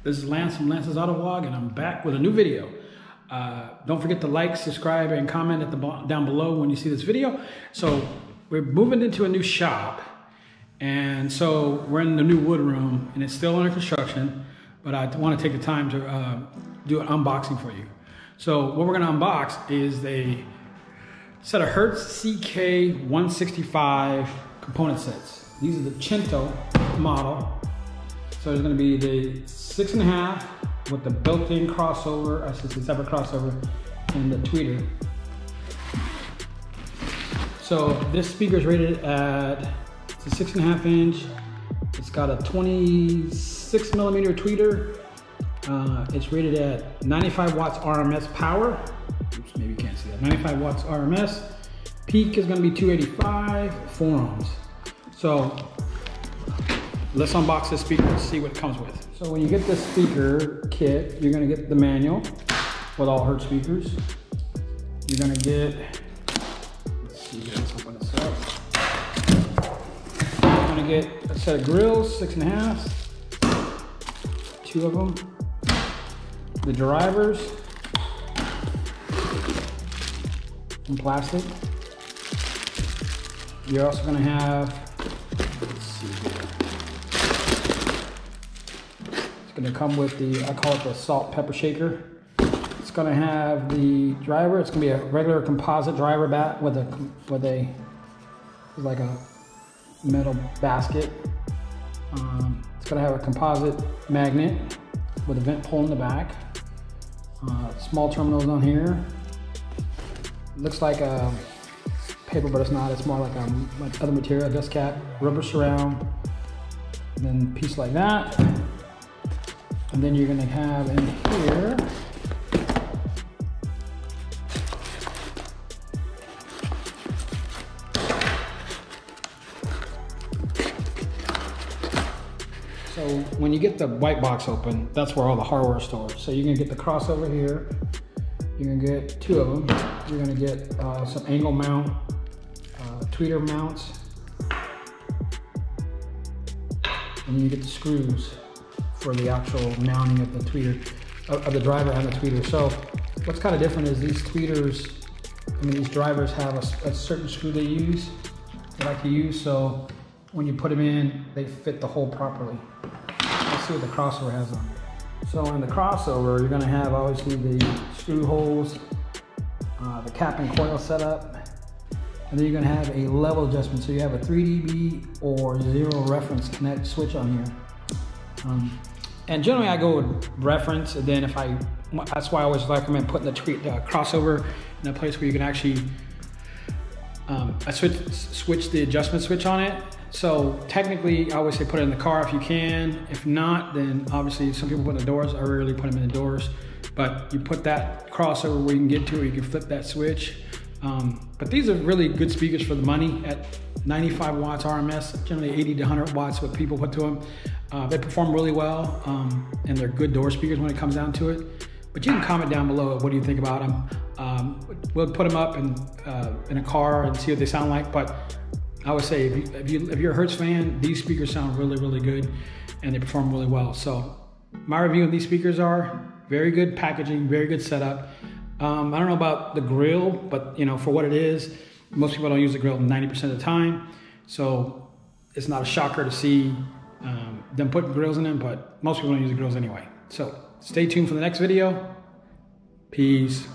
This is Lance from Lance's Auto Vlog, and I'm back with a new video. Don't forget to like, subscribe, and comment down below when you see this video. So we're moving into a new shop, and so we're in the new wood room, and it's still under construction, but I want to take the time to do an unboxing for you. So what we're going to unbox is a set of Hertz CK165 component sets. These are the Cento model. So there's going to be the 6.5 with the built-in crossover, since it's ever crossover, and the tweeter. So this speaker is rated at, it's a 6.5 inch. It's got a 26 millimeter tweeter. It's rated at 95 watts RMS power. Oops, maybe you can't see that. 95 watts RMS. Peak is going to be 285, 4 ohms. So let's unbox this speaker and see what it comes with. So when you get this speaker kit, you're going to get the manual with all Hertz speakers. You're going to get, let's see, let's open this up. You're going to get a set of grills, 6.5, 2 of them. The drivers in plastic. You're also going to have, let's see here. It's going to come with the, I call it the salt pepper shaker. It's going to have the driver. It's going to be a regular composite driver bat with a like a metal basket. It's going to have a composite magnet with a vent pole in the back. Small terminals on here. Looks like a paper, but it's not. It's more like other material, dust cap, rubber surround, and then a piece like that. And then you're going to have in here so when you get the white box open, that's where all the hardware is stored. So you're going to get the crossover here. You're going to get 2 of them. You're going to get some angle mount, tweeter mounts, and you get the screws for the actual mounting of the tweeter, of the driver and the tweeter. So what's kind of different is these tweeters, these drivers have a certain screw they use, they like to use, so when you put them in, they fit the hole properly. Let's see what the crossover has on. So in the crossover, you're gonna have obviously the screw holes, the cap and coil setup, and then you're gonna have a level adjustment. So you have a 3 dB or 0 reference connect switch on here. And generally I go with reference, and then that's why I always recommend putting the crossover in a place where you can actually switch the adjustment switch on it. So technically I always say put it in the car if you can. If not, then obviously some people put it in the doors. I rarely put them in the doors, but you put that crossover where you can get to it, you can flip that switch. But these are really good speakers for the money at 95 watts RMS, generally 80 to 100 watts what people put to them. They perform really well, and they're good door speakers when it comes down to it. But you can comment down below what do you think about them. We'll put them up in a car and see what they sound like. But I would say if you're a Hertz fan, these speakers sound really, really good, and they perform really well. So my review of these speakers are very good packaging, very good setup. I don't know about the grill, but for what it is, most people don't use the grill 90% of the time. So it's not a shocker to see them putting grills in them, but most people don't use the grills anyway. So stay tuned for the next video. Peace.